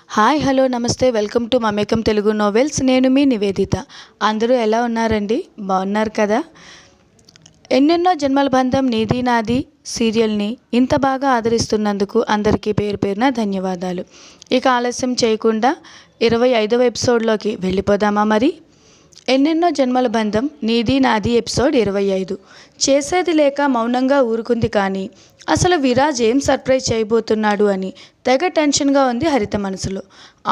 Hi hello నమస్తే welcome to మమేకం Telugu novels. నేను మీ నివేదిత. అందరూ ఎలా ఉన్నారండి? బాగున్నారు కదా? ఎన్నెన్నో జన్మల బంధం నీది నాది సీరియల్ని ఇంత బాగా ఆదరిస్తున్నందుకు అందరికీ పేరు పేరున ధన్యవాదాలు. ఇక ఆలస్యం చేయకుండా 25వ ఎపిసోడ్లోకి వెళ్ళిపోదామా మరి? ఎన్నెన్నో జన్మల బంధం నీది నాది ఎపిసోడ్ 25. చేసేది లేక మౌనంగా ఊరుకుంది. కానీ అసలు విరాజ్ ఏం సర్ప్రైజ్ చేయబోతున్నాడు అని తెగ టెన్షన్గా ఉంది హరిత మనసులో.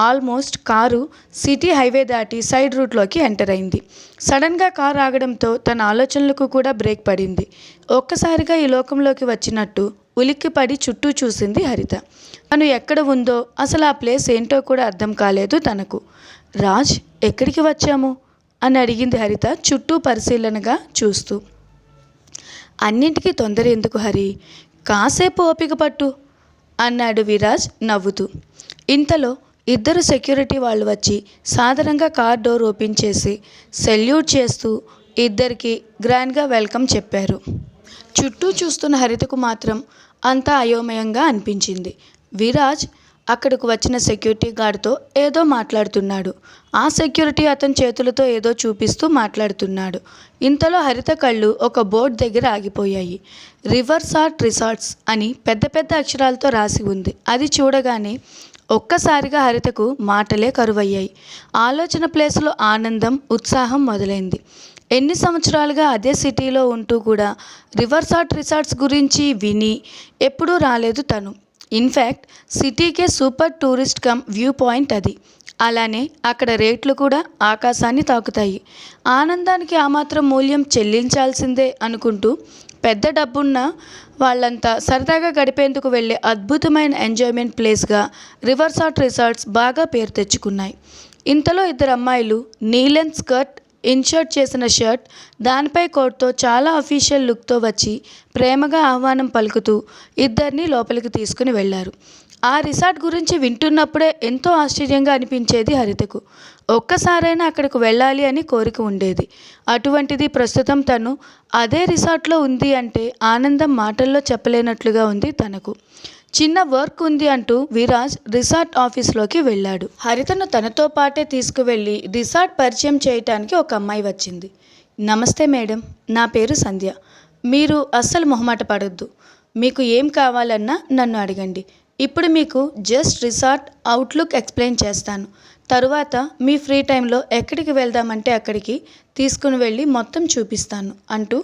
ఆల్మోస్ట్ కారు సిటీ హైవే దాటి సైడ్ రూట్లోకి ఎంటర్ అయింది. సడన్గా కారు ఆగడంతో తన ఆలోచనలకు కూడా బ్రేక్ పడింది. ఒక్కసారిగా ఈ లోకంలోకి వచ్చినట్టు ఉలిక్కిపడి చుట్టూ చూసింది హరిత. తను ఎక్కడ ఉందో, అసలు ఆ ప్లేస్ ఏంటో కూడా అర్థం కాలేదు తనకు. రాజ్, ఎక్కడికి వచ్చాము అని అడిగింది హరిత చుట్టూ పరిశీలనగా చూస్తూ. అన్నింటికీ తొందర ఎందుకు హరి, కాసేపు ఓపిక పట్టు అన్నాడు విరాజ్ నవ్వుతూ. ఇంతలో ఇద్దరు సెక్యూరిటీ వాళ్ళు వచ్చి సాధారణంగా కార్ డోర్ ఓపెన్ చేసి సెల్యూట్ చేస్తూ ఇద్దరికి గ్రాండ్గా వెల్కమ్ చెప్పారు. చుట్టూ చూస్తున్న హరితకు మాత్రం అంతా అయోమయంగా అనిపించింది. విరాజ్ అక్కడికి వచ్చిన సెక్యూరిటీ గార్డ్తో ఏదో మాట్లాడుతున్నాడు. ఆ సెక్యూరిటీ అతని చేతులతో ఏదో చూపిస్తూ మాట్లాడుతున్నాడు. ఇంతలో హరిత కళ్ళు ఒక బోర్డు దగ్గర ఆగిపోయాయి. రివర్సార్ట్ రిసార్ట్స్ అని పెద్ద పెద్ద అక్షరాలతో రాసి ఉంది. అది చూడగానే ఒక్కసారిగా హరితకు మాటలే కరువయ్యాయి. ఆలోచన ప్లేస్లో ఆనందం, ఉత్సాహం మొదలైంది. ఎన్ని సంవత్సరాలుగా అదే సిటీలో ఉంటూ కూడా రివర్సార్ట్ రిసార్ట్స్ గురించి విని ఎప్పుడూ రాలేదు తను. ఇన్ఫ్యాక్ట్ సిటీకే super tourist come view point అది. అలానే అక్కడ రేట్లు కూడా ఆకాశాన్ని తాకుతాయి. ఆనందానికి ఆ మాత్రం మూల్యం చెల్లించాల్సిందే అనుకుంటూ పెద్ద డబ్బున్న వాళ్ళంతా సరదాగా గడిపేందుకు వెళ్ళే అద్భుతమైన ఎంజాయ్మెంట్ ప్లేస్గా రివర్సార్ట్ రిసార్ట్స్ బాగా పేరు తెచ్చుకున్నాయి. ఇంతలో ఇద్దరు అమ్మాయిలు నీలెన్ స్కర్ట్, ఇన్షర్ట్ చేసిన షర్ట్, దానిపై కోట్తో చాలా అఫీషియల్ లుక్తో వచ్చి ప్రేమగా ఆహ్వానం పలుకుతూ ఇద్దరిని లోపలికి తీసుకుని వెళ్లారు. ఆ రిసార్ట్ గురించి వింటున్నప్పుడే ఎంతో ఆశ్చర్యంగా అనిపించేది హరితకు. ఒక్కసారైనా అక్కడికి వెళ్ళాలి అని కోరిక ఉండేది. అటువంటిది ప్రస్తుతం తను అదే రిసార్ట్లో ఉంది అంటే ఆనందం మాటల్లో చెప్పలేనట్లుగా ఉంది తనకు. చిన్న వర్క్ ఉంది అంటూ విరాజ్ రిసార్ట్ ఆఫీస్లోకి వెళ్ళాడు. హరితను తనతో పాటే తీసుకువెళ్ళి రిసార్ట్ పరిచయం చేయటానికి ఒక అమ్మాయి వచ్చింది. నమస్తే మేడం, నా పేరు సంధ్య. మీరు అస్సలు మొహమాట పడొద్దు. మీకు ఏం కావాలన్నా నన్ను అడగండి. ఇప్పుడు మీకు జస్ట్ రిసార్ట్ అవుట్లుక్ ఎక్స్ప్లెయిన్ చేస్తాను. తరువాత మీ ఫ్రీ టైంలో ఎక్కడికి వెళ్దామంటే అక్కడికి తీసుకుని వెళ్ళి మొత్తం చూపిస్తాను అంటూ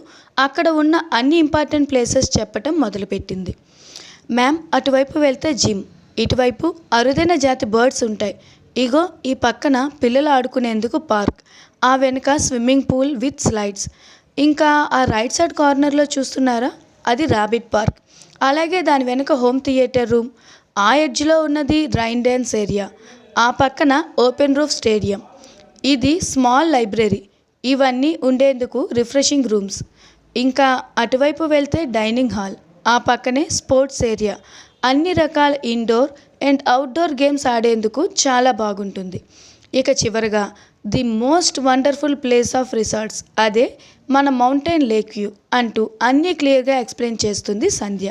అక్కడ ఉన్న అన్ని ఇంపార్టెంట్ ప్లేసెస్ చెప్పటం మొదలుపెట్టింది. మ్యామ్, అటువైపు వెళ్తే జిమ్, ఇటువైపు అరుదైన జాతి బర్డ్స్ ఉంటాయి. ఇగో ఈ పక్కన పిల్లలు ఆడుకునేందుకు పార్క్, ఆ వెనుక స్విమ్మింగ్ పూల్ విత్ స్లైడ్స్, ఇంకా ఆ రైట్ సైడ్ కార్నర్లో చూస్తున్నారా, అది ర్యాబిట్ పార్క్. అలాగే దాని వెనుక హోమ్ థియేటర్ రూమ్, ఆ ఎడ్జ్లో ఉన్నది రైన్ డ్యాన్స్ ఏరియా, ఆ పక్కన ఓపెన్ రూఫ్ స్టేడియం, ఇది స్మాల్ లైబ్రరీ, ఇవన్నీ ఉండేందుకు రిఫ్రెషింగ్ రూమ్స్. ఇంకా అటువైపు వెళ్తే డైనింగ్ హాల్, ఆ పక్కనే స్పోర్ట్స్ ఏరియా, అన్ని రకాల ఇండోర్ అండ్ అవుట్డోర్ గేమ్స్ ఆడేందుకు చాలా బాగుంటుంది. ఇక చివరగా the most wonderful place of resorts, అదే మన మౌంటైన్ లేక్ వ్యూ అంటూ అన్నీ క్లియర్గా ఎక్స్ప్లెయిన్ చేస్తుంది సంధ్య.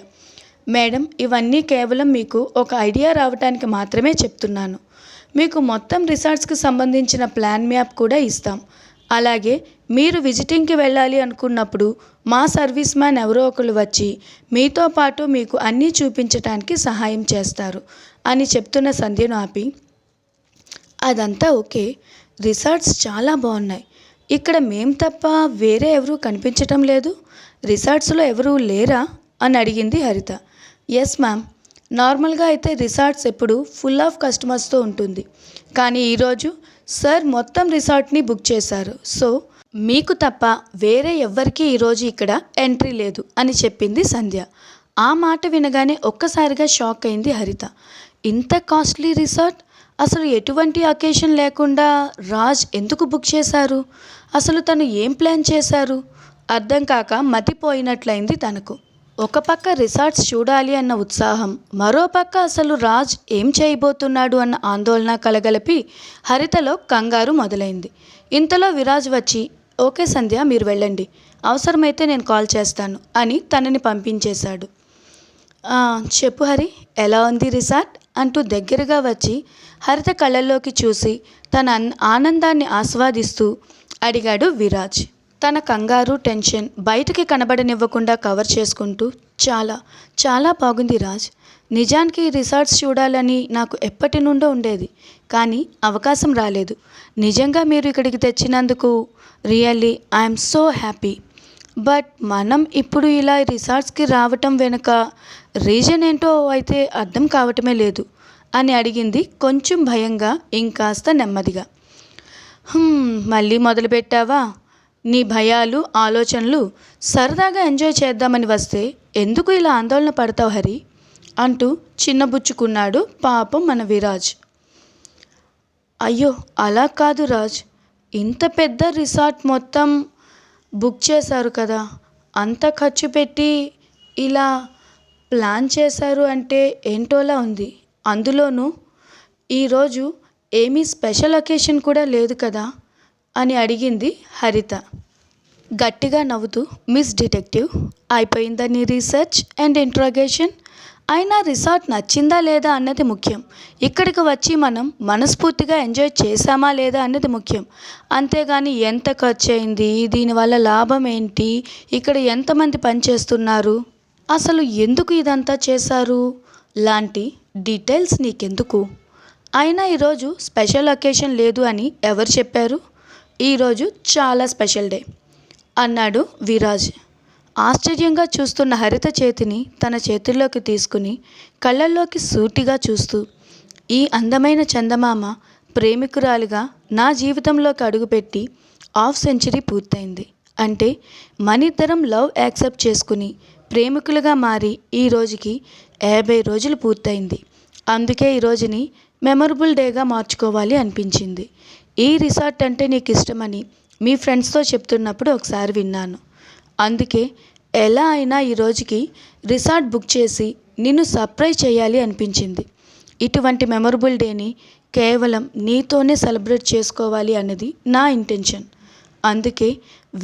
మేడం, ఇవన్నీ కేవలం మీకు ఒక ఐడియా రావడానికి మాత్రమే చెప్తున్నాను. మీకు మొత్తం రిసార్ట్స్కి సంబంధించిన ప్లాన్ మ్యాప్ కూడా ఇస్తాం. అలాగే మీరు విజిటింగ్కి వెళ్ళాలి అనుకున్నప్పుడు మా సర్వీస్ మ్యాన్ ఎవరో ఒకరు వచ్చి మీతో పాటు మీకు అన్నీ చూపించడానికి సహాయం చేస్తారు అని చెప్తున్న సంధ్యను ఆపి, అదంతా ఓకే, రిసార్ట్స్ చాలా బాగున్నాయి. ఇక్కడ మేం తప్ప వేరే ఎవరూ కనిపించటం లేదు. రిసార్ట్స్లో ఎవరూ లేరా అని అడిగింది హరిత. ఎస్ మ్యామ్, నార్మల్గా అయితే రిసార్ట్స్ ఎప్పుడు ఫుల్ ఆఫ్ కస్టమర్స్తో ఉంటుంది. కానీ ఈరోజు సార్ మొత్తం రిసార్ట్ని బుక్ చేశారు. సో మీకు తప్ప వేరే ఎవ్వరికీ ఈరోజు ఇక్కడ ఎంట్రీ లేదు అని చెప్పింది సంధ్య. ఆ మాట వినగానే ఒక్కసారిగా షాక్ అయింది హరిత. ఇంత కాస్ట్లీ రిసార్ట్ అసలు ఎటువంటి అకేషన్ లేకుండా రాజ్ ఎందుకు బుక్ చేశారు? అసలు తను ఏం ప్లాన్ చేశారు? అర్థం కాక మతిపోయినట్లయింది తనకు. ఒక పక్క రిసార్ట్స్ చూడాలి అన్న ఉత్సాహం, మరో పక్క అసలు రాజ్ ఏం చేయబోతున్నాడు అన్న ఆందోళన కలగలిపి హరితలో కంగారు మొదలైంది. ఇంతలో విరాజ్ వచ్చి, ఓకే సంధ్య, మీరు వెళ్ళండి, అవసరమైతే నేను కాల్ చేస్తాను అని తనని పంపించేశాడు. చెప్పు హరి, ఎలా ఉంది రిసార్ట్ అంటూ దగ్గరగా వచ్చి హరిత కళ్ళల్లోకి చూసి తన ఆనందాన్ని ఆస్వాదిస్తూ అడిగాడు విరాజ్. తన కంగారు, టెన్షన్ బయటికి కనబడనివ్వకుండా కవర్ చేసుకుంటూ, చాలా చాలా బాగుంది రాజ్. నిజానికి ఈ రిసార్ట్స్ చూడాలని నాకు ఎప్పటి నుండో ఉండేది, కానీ అవకాశం రాలేదు. నిజంగా మీరు ఇక్కడికి తెచ్చినందుకు really I'm so happy. But మనం ఇప్పుడు ఇలా రిసార్ట్స్కి రావటం వెనుక రీజన్ ఏంటో అయితే అర్థం కావటమే లేదు అని అడిగింది కొంచెం భయంగా, ఇంకాస్త నెమ్మదిగా. మళ్ళీ మొదలుపెట్టావా? నీ భయాలు, ఆలోచనలు. సరదాగా ఎంజాయ్ చేద్దామని వస్తే ఎందుకు ఇలా ఆందోళన పడతావు హరి అంటూ చిన్నబుచ్చుకున్నాడు పాపం మన విరాజ్. అయ్యో అలా కాదు రాజ్, ఇంత పెద్ద రిసార్ట్ మొత్తం బుక్ చేశారు కదా, అంత ఖర్చు పెట్టి ఇలా ప్లాన్ చేశారు అంటే ఏంటోలా ఉంది. అందులోనూ ఈరోజు ఏమీ స్పెషల్ అకేషన్ కూడా లేదు కదా అని అడిగింది హరిత గట్టిగా నవ్వుతూ. మిస్ డిటెక్టివ్, అయిపోయిందా నీ రీసెర్చ్ అండ్ ఇంట్రాగేషన్? అయినా రిసార్ట్ నచ్చిందా లేదా అన్నది ముఖ్యం. ఇక్కడికి వచ్చి మనం మనస్ఫూర్తిగా ఎంజాయ్ చేశామా లేదా అన్నది ముఖ్యం. అంతేగాని ఎంత ఖర్చు అయింది, దీనివల్ల లాభం ఏంటి, ఇక్కడ ఎంతమంది పనిచేస్తున్నారు, అసలు ఎందుకు ఇదంతా చేశారు లాంటి డీటెయిల్స్ నీకెందుకు? అయినా ఈరోజు స్పెషల్ అకేషన్ లేదు అని ఎవరు చెప్పారు? ఈరోజు చాలా స్పెషల్ డే అన్నాడు విరాజ్ ఆశ్చర్యంగా చూస్తున్న హరిత చేతిని తన చేతుల్లోకి తీసుకుని కళ్ళల్లోకి సూటిగా చూస్తూ. ఈ అందమైన చందమామ ప్రేమికురాలిగా నా జీవితంలోకి అడుగుపెట్టి 1/2 సెంచరీ పూర్తయింది. అంటే మనిద్దరం లవ్ యాక్సెప్ట్ చేసుకుని ప్రేమికులుగా మారి ఈ రోజుకి 50 రోజులు పూర్తయింది. అందుకే ఈ రోజుని మెమరబుల్ డేగా మార్చుకోవాలి అనిపించింది. ఈ రిసార్ట్ అంటే నీకు ఇష్టమని మీ ఫ్రెండ్స్తో చెప్తున్నప్పుడు ఒకసారి విన్నాను. అందుకే ఎలా అయినా ఈ రోజుకి రిసార్ట్ బుక్ చేసి నిన్ను సర్ప్రైజ్ చేయాలి అనిపించింది. ఇటువంటి మెమరబుల్ డేని కేవలం నీతోనే సెలబ్రేట్ చేసుకోవాలి అన్నది నా ఇంటెన్షన్. అందుకే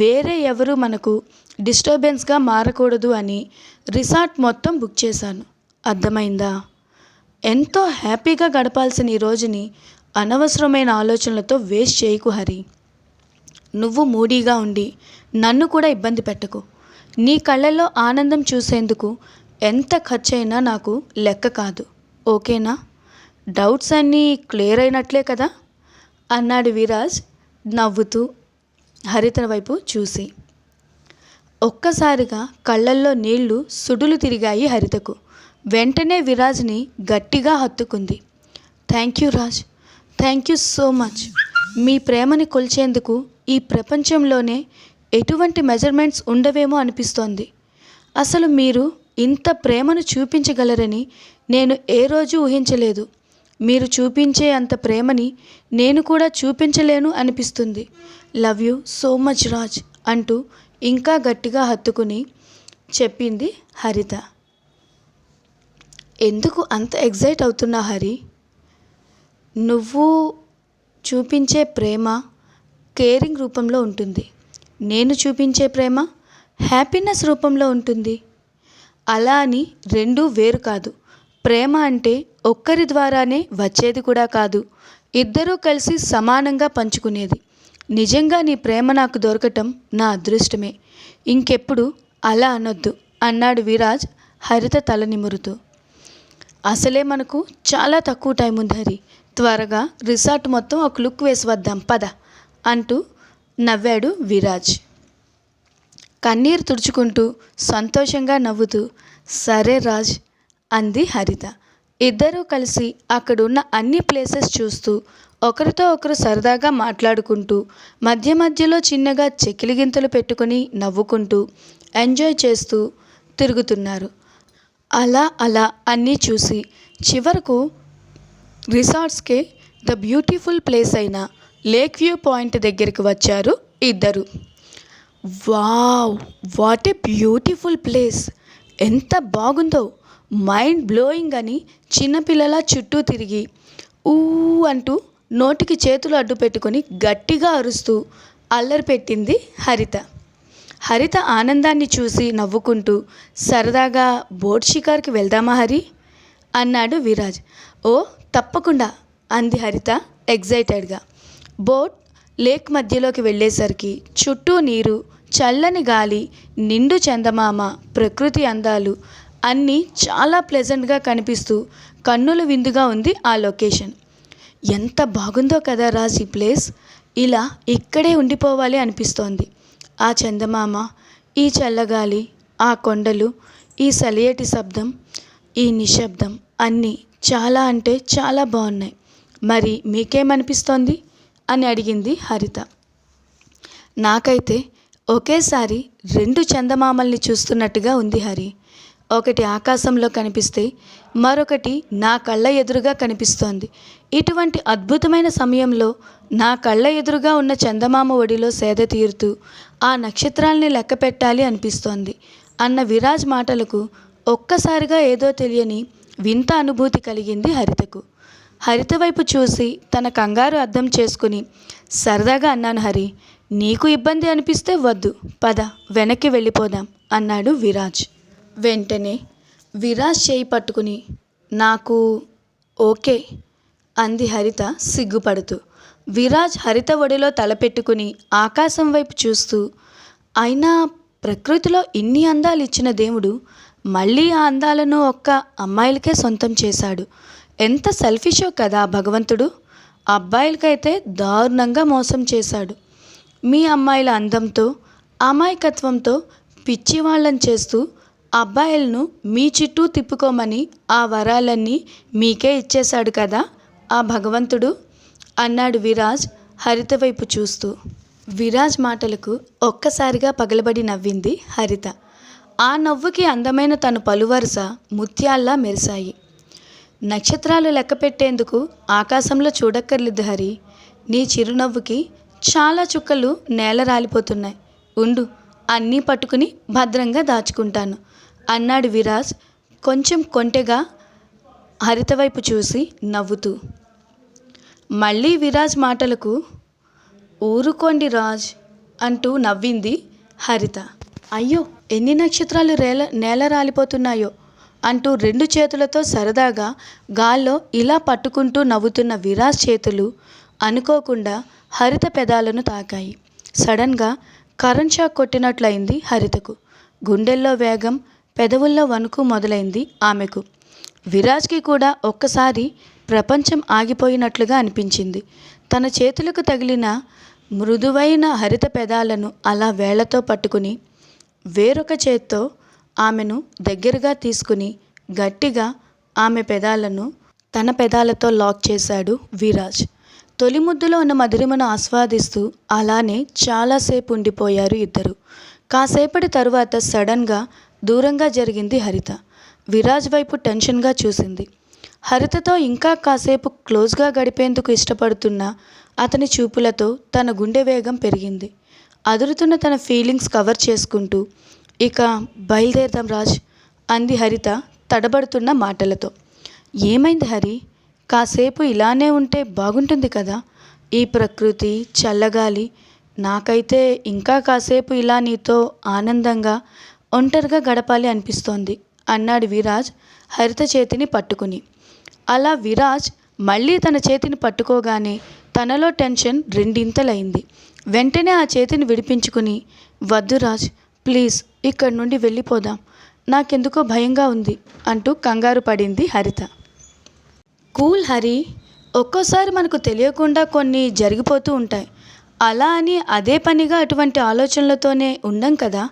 వేరే ఎవరు మనకు డిస్టర్బెన్స్గా మారకూడదు అని రిసార్ట్ మొత్తం బుక్ చేశాను. అర్థమైందా? ఎంతో హ్యాపీగా గడపాల్సిన ఈ రోజుని అనవసరమైన ఆలోచనలతో వేస్ట్ చేయకు హరి. నువ్వు మూడీగా ఉండి నన్ను కూడా ఇబ్బంది పెట్టకు. నీ కళ్ళల్లో ఆనందం చూసేందుకు ఎంత ఖర్చైనా నాకు లెక్క కాదు. ఓకేనా? డౌట్స్ అన్నీ క్లియర్ అయినట్లే కదా అన్నాడు విరాజ్ నవ్వుతూ హరిత వైపు చూసి. ఒక్కసారిగా కళ్ళల్లో నీళ్లు సుడులు తిరిగాయి హరితకు. వెంటనే విరాజ్ని గట్టిగా హత్తుకుంది. Thank you Raj, thank you so much. మీ ప్రేమని కొలిచేందుకు ఈ ప్రపంచంలోనే ఎటువంటి మెజర్మెంట్స్ ఉండవేమో అనిపిస్తోంది. అసలు మీరు ఇంత ప్రేమను చూపించగలరని నేను ఏ రోజు ఊహించలేదు. మీరు చూపించే అంత ప్రేమని నేను కూడా చూపించలేను అనిపిస్తుంది. Love you so much Raj అంటూ ఇంకా గట్టిగా హత్తుకుని చెప్పింది హరిత. ఎందుకు అంత ఎగ్జైట్ అవుతున్నా హరి? నువ్వు చూపించే ప్రేమ కేరింగ్ రూపంలో ఉంటుంది, నేను చూపించే ప్రేమ హ్యాపీనెస్ రూపంలో ఉంటుంది. అలా అని రెండూ వేరు కాదు. ప్రేమ అంటే ఒక్కరి ద్వారానే వచ్చేది కూడా కాదు, ఇద్దరూ కలిసి సమానంగా పంచుకునేది. నిజంగా నీ ప్రేమ నాకు దొరకటం నా అదృష్టమే. ఇంకెప్పుడు అలా అనొద్దు అన్నాడు విరాజ్ హరిత తల నిమురుతూ. అసలే మనకు చాలా తక్కువ టైం ఉంది హరి, త్వరగా రిసార్ట్ మొత్తం ఒక లుక్ వేసి వద్దాం పద అంటూ నవ్వాడు విరాజ్. కన్నీరు తుడుచుకుంటూ సంతోషంగా నవ్వుతూ సరే రాజ్ అంది హరిత. ఇద్దరూ కలిసి అక్కడున్న అన్ని ప్లేసెస్ చూస్తూ ఒకరితో ఒకరు సరదాగా మాట్లాడుకుంటూ మధ్య మధ్యలో చిన్నగా చెకిలిగింతలు పెట్టుకుని నవ్వుకుంటూ ఎంజాయ్ చేస్తూ తిరుగుతున్నారు. అలా అలా అన్నీ చూసి చివరకు రిసార్ట్స్కే ద బ్యూటిఫుల్ ప్లేస్ అయిన లేక్ వ్యూ పాయింట్ దగ్గరికి వచ్చారు ఇద్దరు. Wow, what a beautiful place, ఎంత బాగుందో, మైండ్ బ్లోయింగ్ అని చిన్నపిల్లల చుట్టూ తిరిగి ఊ అంటూ నోటికి చేతులు అడ్డు పెట్టుకొని గట్టిగా అరుస్తూ అల్లరి పెట్టింది హరిత. హరిత ఆనందాన్ని చూసి నవ్వుకుంటూ సరదాగా బోట్ షికార్కి వెళ్దామా హరి అన్నాడు విరాజ్. ఓ తప్పకుండా అంది హరిత ఎగ్జైటెడ్గా. బోట్ లేక్ మధ్యలోకి వెళ్ళేసరికి చుట్టూ నీరు, చల్లని గాలి, నిండు చందమామ, ప్రకృతి అందాలు అన్నీ చాలా ప్లెజెంట్గా కనిపిస్తూ కన్నుల విందుగా ఉంది ఆ లొకేషన్. ఎంత బాగుందో కదా రాజ్ ఈ ప్లేస్. ఇలా ఇక్కడే ఉండిపోవాలి అనిపిస్తోంది. ఆ చందమామ, ఈ చల్లగాలి, ఆ కొండలు, ఈ సలియటి శబ్దం, ఈ నిశ్శబ్దం అన్నీ చాలా అంటే చాలా బాగున్నాయి. మరి మీకేమనిపిస్తోంది అని అడిగింది హరిత. నాకైతే ఒకేసారి 2 చందమామల్ని చూస్తున్నట్టుగా ఉంది హరి. ఒకటి ఆకాశంలో కనిపిస్తే మరొకటి నా కళ్ళ ఎదురుగా కనిపిస్తోంది. ఇటువంటి అద్భుతమైన సమయంలో నా కళ్ళ ఎదురుగా ఉన్న చందమామ ఒడిలో సేద తీరుతూ ఆ నక్షత్రాల్ని లెక్క పెట్టాలి అనిపిస్తోంది అన్న విరాజ్ మాటలకు ఒక్కసారిగా ఏదో తెలియని వింత అనుభూతి కలిగింది హరితకు. హరిత వైపు చూసి తన కంగారు అర్థం చేసుకుని సరదాగా అన్నాను, హరి నీకు ఇబ్బంది అనిపిస్తే వద్దు, పద వెనక్కి వెళ్ళిపోదాం అన్నాడు విరాజ్. వెంటనే విరాజ్ చేయి పట్టుకుని నాకు ఓకే అంది హరిత సిగ్గుపడుతూ. విరాజ్ హరిత ఒడిలో తలపెట్టుకుని ఆకాశం వైపు చూస్తూ, అయినా ప్రకృతిలో ఇన్ని అందాలు ఇచ్చిన దేవుడు మళ్ళీ ఆ అందాలను ఒక్క అమ్మాయిలకే సొంతం చేశాడు. ఎంత సెల్ఫిషో కదా భగవంతుడు. అబ్బాయిలకైతే దారుణంగా మోసం చేశాడు. మీ అమ్మాయిల అందంతో, అమాయకత్వంతో పిచ్చివాళ్ళని చేస్తూ అబ్బాయిలను మీ చుట్టూ తిప్పుకోమని ఆ వరాలన్నీ మీకే ఇచ్చేశాడు కదా ఆ భగవంతుడు అన్నాడు విరాజ్ హరిత వైపు చూస్తూ. విరాజ్ మాటలకు ఒక్కసారిగా పగలబడి నవ్వింది హరిత. ఆ నవ్వుకి అందమైన తన పలువరుస ముత్యాల్లా మెరిశాయి. నక్షత్రాలు లెక్క పెట్టేందుకు ఆకాశంలో చూడక్కర్లేదు హరి. నీ చిరునవ్వుకి చాలా చుక్కలు నేల రాలిపోతున్నాయి. ఉండు, అన్నీ పట్టుకుని భద్రంగా దాచుకుంటాను అన్నాడు విరాజ్ కొంచెం కొంటెగా హరిత వైపు చూసి నవ్వుతూ. మళ్ళీ విరాజ్ మాటలకు ఊరుకోండి రాజ్ అంటూ నవ్వింది హరిత. అయ్యో ఎన్ని నక్షత్రాలు నేల రాలిపోతున్నాయో అంటూ 2 చేతులతో సరదాగా గాల్లో ఇలా పట్టుకుంటూ నవ్వుతున్న విరాజ్ చేతులు అనుకోకుండా హరిత పెదాలను తాకాయి. సడన్గా కరెంట్ షాక్ కొట్టినట్లయింది హరితకు. గుండెల్లో వేగం, పెదవుల్లో వణుకు మొదలైంది ఆమెకు. విరాజ్కి కూడా ఒక్కసారి ప్రపంచం ఆగిపోయినట్లుగా అనిపించింది. తన చేతులకు తగిలిన మృదువైన హరిత పెదాలను అలా వేళ్లతో పట్టుకుని వేరొక చేత్తో ఆమెను దగ్గరగా తీసుకుని గట్టిగా ఆమె పెదాలను తన పెదాలతో లాక్ చేశాడు విరాజ్. తొలి ముద్దులో ఉన్న మధురిమను ఆస్వాదిస్తూ అలానే చాలాసేపు ఉండిపోయారు ఇద్దరు. కాసేపటి తరువాత సడన్గా దూరంగా జరిగింది హరిత. విరాజ్ వైపు టెన్షన్గా చూసింది. హరితతో ఇంకా కాసేపు క్లోజ్గా గడిపేందుకు ఇష్టపడుతున్న అతని చూపులతో తన గుండె వేగం పెరిగింది. అదురుతున్న తన ఫీలింగ్స్ కవర్ చేసుకుంటూ ఇక బయలుదేరదాం రాజ్ అంది హరిత తడబడుతున్న మాటలతో. ఏమైంది హరి? కాసేపు ఇలానే ఉంటే బాగుంటుంది కదా, ఈ ప్రకృతి చల్లగాలి. నాకైతే ఇంకా కాసేపు ఇలా నీతో ఆనందంగా ఒంటరిగా గడపాలి అనిపిస్తోంది అన్నాడు విరాజ్ హరిత చేతిని పట్టుకుని. అలా విరాజ్ మళ్ళీ తన చేతిని పట్టుకోగానే తనలో టెన్షన్ రెండింతలైంది. వెంటనే ఆ చేతిని విడిపించుకుని వద్దు రాజ్, ప్లీజ్ ఇక్కడి నుండి వెళ్ళిపోదాం, నాకెందుకో భయంగా ఉంది అంటూ కంగారు పడింది హరిత. కూల్ హరి, ఒక్కోసారి మనకు తెలియకుండా కొన్ని జరిగిపోతూ ఉంటాయి. అలా అని అదే పనిగా అటువంటి ఆలోచనలతోనే ఉండం కదా.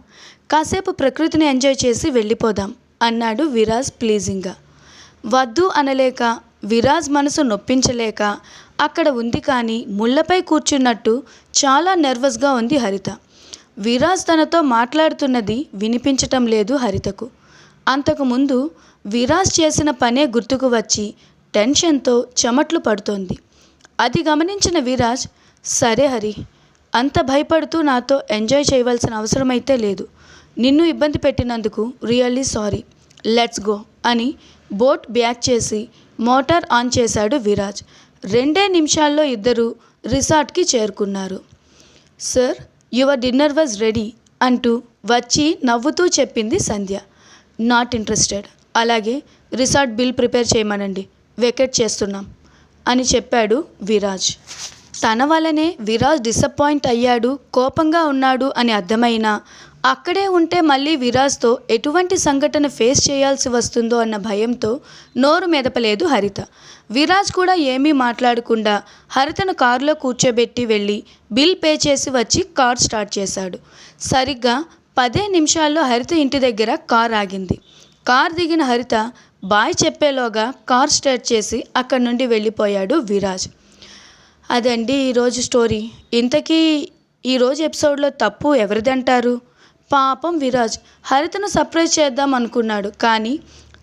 కాసేపు ప్రకృతిని ఎంజాయ్ చేసి వెళ్ళిపోదాం అన్నాడు విరాజ్ ప్లీజింగ్గా. వద్దు అనలేక, విరాజ్ మనసు నొప్పించలేక అక్కడ ఉంది. కానీ ముళ్ళపై కూర్చున్నట్టు చాలా నర్వస్గా ఉంది హరిత. విరాజ్ తనతో మాట్లాడుతున్నది వినిపించటం లేదు హరితకు. అంతకుముందు విరాజ్ చేసిన పనే గుర్తుకు వచ్చి టెన్షన్తో చెమట్లు పడుతోంది. అది గమనించిన విరాజ్, సరే హరి, అంత భయపడుతూ నాతో ఎంజాయ్ చేయవలసిన అవసరమైతే లేదు. నిన్ను ఇబ్బంది పెట్టినందుకు రియల్లీ సారీ, లెట్స్ గో అని బోట్ బ్యాక్ చేసి మోటార్ ఆన్ చేశాడు విరాజ్. 2 నిమిషాల్లో ఇద్దరు రిసార్ట్కి చేరుకున్నారు. Sir, your dinner was ready అంటూ వచ్చి నవ్వుతూ చెప్పింది సంధ్య. Not interested. అలాగే రిసార్ట్ బిల్ ప్రిపేర్ చేయమనండి వెకేట్ చేస్తున్నాం అని చెప్పాడు విరాజ్. తన వల్లనే విరాజ్ డిసప్పాయింట్ అయ్యాడు, కోపంగా ఉన్నాడు అని అర్థమైనా అక్కడే ఉంటే మళ్ళీ విరాజ్తో ఎటువంటి సంఘటన ఫేస్ చేయాల్సి వస్తుందో అన్న భయంతో నోరు మెదపలేదు హరిత. విరాజ్ కూడా ఏమీ మాట్లాడకుండా హరితను కారులో కూర్చోబెట్టి వెళ్ళి బిల్ పే చేసి వచ్చి కార్ స్టార్ట్ చేశాడు. సరిగ్గా 10 నిమిషాల్లో హరిత ఇంటి దగ్గర కార్ ఆగింది. కార్ దిగిన హరిత బాయ్ చెప్పేలోగా కార్ స్టార్ట్ చేసి అక్కడి నుండి వెళ్ళిపోయాడు విరాజ్. అదండి ఈరోజు స్టోరీ. ఇంతకీ ఈరోజు ఎపిసోడ్లో తప్పు ఎవరిదంటారు? పాపం విరాజ్ హరితను సర్ప్రైజ్ చేద్దాం అనుకున్నాడు, కానీ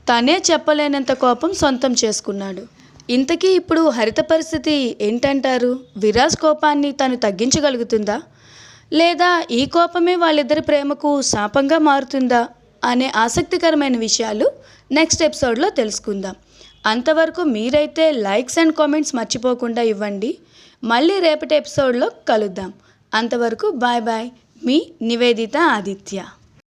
తనే చెప్పలేనంత కోపం సొంతం చేసుకున్నాడు. ఇంతకీ ఇప్పుడు హరిత పరిస్థితి ఏంటంటారు? విరాజ్ కోపాన్ని తను తగ్గించగలుగుతుందా, లేదా ఈ కోపమే వాళ్ళిద్దరి ప్రేమకు శాపంగా మారుతుందా అనే ఆసక్తికరమైన విషయాలు నెక్స్ట్ ఎపిసోడ్లో తెలుసుకుందాం. అంతవరకు మీరైతే లైక్స్ అండ్ కామెంట్స్ మర్చిపోకుండా ఇవ్వండి. మళ్ళీ రేపటి ఎపిసోడ్లో కలుద్దాం. అంతవరకు బాయ్ బాయ్. మీ నివేదిత ఆదిత్య.